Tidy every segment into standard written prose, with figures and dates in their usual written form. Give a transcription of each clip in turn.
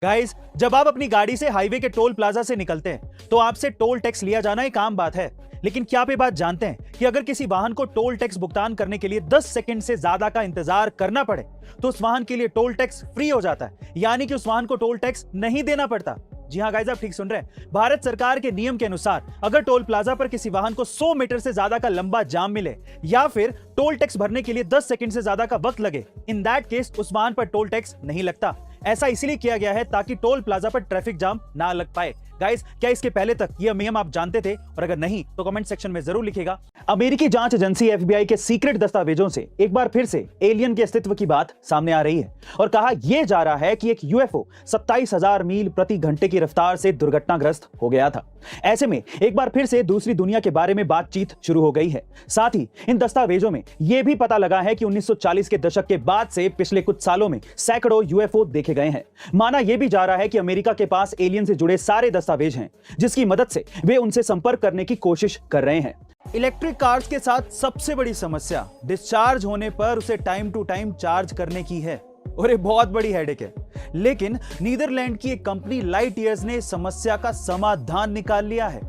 Guys, जब आप अपनी गाड़ी से हाईवे के टोल प्लाजा से निकलते हैं तो आपसे टोल टैक्स लिया जाना एक आम बात है। लेकिन क्या आप ये बात जानते हैं कि अगर किसी वाहन को टोल टैक्स भुगतान करने के लिए 10 सेकंड से ज्यादा का इंतजार करना पड़े तो उस वाहन के लिए टोल टैक्स फ्री हो जाता है, यानी कि उस वाहन को टोल टैक्स नहीं देना पड़ता। जी हाँ गाइस, आप ठीक सुन रहे हैं। भारत सरकार के नियम के अनुसार अगर टोल प्लाजा पर किसी वाहन को 100 मीटर से ज्यादा का लंबा जाम मिले या फिर टोल टैक्स भरने के लिए 10 सेकंड से ज्यादा का वक्त लगे, इन दैट केस उस वाहन पर टोल टैक्स नहीं लगता। ऐसा इसलिए किया गया है ताकि टोल प्लाजा पर ट्रैफिक जाम ना लग पाए। गाइस, क्या इसके पहले तक यह नियम आप जानते थे? और अगर नहीं तो कमेंट सेक्शन में जरूर लिखिएगा। अमेरिकी जांच एजेंसी FBI के सीक्रेट दस्तावेजों से एक बार फिर से एलियन के अस्तित्व की बात सामने आ रही है और कहा यह जा रहा है कि एक UFO 27,000 मील प्रति घंटे की रफ्तार से दुर्घटनाग्रस्त हो गया था। ऐसे में एक बार फिर से दूसरी दुनिया के बारे में बातचीत शुरू हो गई है। साथ ही इन दस्तावेजों में यह भी पता लगा है कि 1940 के दशक के बाद से पिछले कुछ सालों में सैकड़ों UFO देखे गए हैं। माना यह भी जा रहा है कि अमेरिका के पास एलियन से जुड़े सारे दस्तावेज हैं जिसकी मदद से वे उनसे संपर्क करने की कोशिश कर रहे हैं। इलेक्ट्रिक कार्स के साथ सबसे बड़ी समस्या डिस्चार्ज होने पर उसे टाइम टू टाइम चार्ज करने की है और ये बहुत बड़ी हेडेक है। लेकिन नीदरलैंड की एक कंपनी लाइट ईयर्स ने इस समस्या का समाधान निकाल लिया है।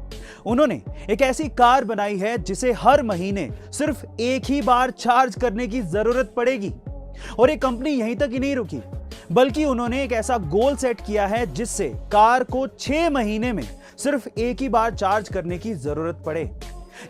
उन्होंने एक ऐसी कार बनाई है जिसे हर महीने सिर्फ एक ही बार चार्ज करने की जरूरत पड़ेगी। और ये कंपनी यहीं तक ही नहीं रुकी, बल्कि उन्होंने एक ऐसा गोल सेट किया है जिससे कार को 6 महीने में सिर्फ एक ही बार चार्ज करने की जरूरत पड़े।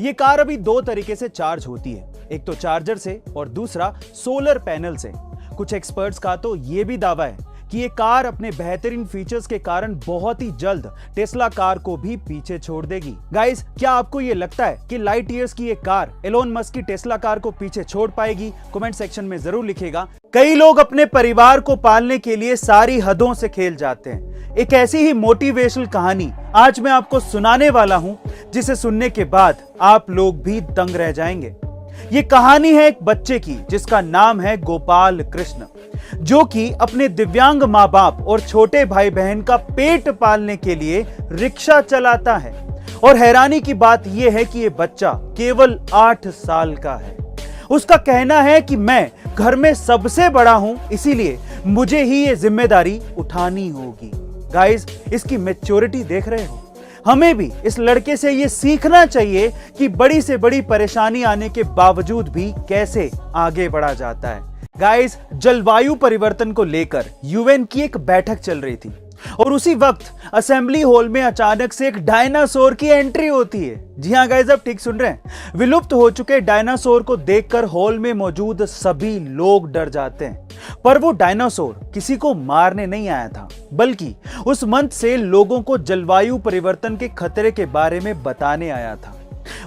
ये कार अभी 2 तरीके से चार्ज होती है, एक तो चार्जर से और दूसरा सोलर पैनल से। कुछ एक्सपर्ट्स का तो ये भी दावा है कि ये कार अपने बेहतरीन फीचर्स के कारण बहुत ही जल्द टेस्ला कार को भी पीछे छोड़ देगी। गाइस, क्या आपको ये लगता है कि लाइट ईयर्स की ये कार एलोन मस्क की टेस्ला कार को पीछे छोड़ पाएगी? कमेंट सेक्शन में जरूर लिखिएगा। कई लोग अपने परिवार को पालने के लिए सारी हदों से खेल जाते हैं। एक ऐसी ही मोटिवेशनल कहानी आज मैं आपको सुनाने वाला हूं जिसे सुनने के बाद आप लोग भी दंग रह जाएंगे। ये कहानी है एक बच्चे की जिसका नाम है गोपाल कृष्ण, जो कि अपने दिव्यांग माँ बाप और छोटे भाई बहन का पेट पालने के लिए रिक्शा चलाता है। और हैरानी की बात यह है कि ये बच्चा केवल 8 साल का है। उसका कहना है कि मैं घर में सबसे बड़ा हूं, इसीलिए मुझे ही ये जिम्मेदारी उठानी होगी। गाइस, इसकी मैच्योरिटी देख रहे हो? हमें भी इस लड़के से ये सीखना चाहिए कि बड़ी से बड़ी परेशानी आने के बावजूद भी कैसे आगे बढ़ा जाता है। गाइस, जलवायु परिवर्तन को लेकर UN की एक बैठक चल रही थी और उसी वक्त असेंबली हॉल में अचानक से एक डायनासोर की एंट्री होती है। जी हाँ गाइस, आप ठीक सुन रहे हैं। विलुप्त हो चुके डायनासोर को देखकर हॉल में मौजूद सभी लोग डर जाते हैं। पर वो डायनासोर किसी को मारने नहीं आया था, बल्कि उस मंच से लोगों को जलवायु परिवर्तन के खतरे के बारे में बताने आया था।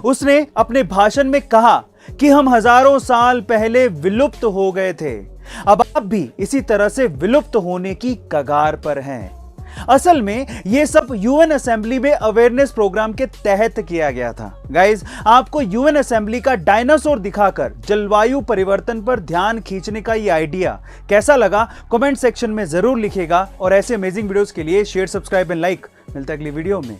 उसने अपने भाषण में कहा कि हम हजारों साल पहले विलुप्त हो गए थे, अब आप भी इसी तरह से विलुप्त होने की कगार पर हैं। असल में यह सब UN असेंबली में अवेयरनेस प्रोग्राम के तहत किया गया था। गाइस, आपको UN असेंबली का डायनासोर दिखाकर जलवायु परिवर्तन पर ध्यान खींचने का ये आइडिया कैसा लगा? कमेंट सेक्शन में जरूर लिखिएगा और ऐसे अमेजिंग वीडियोस के लिए शेयर, सब्सक्राइब एंड लाइक। मिलता है अगली वीडियो में।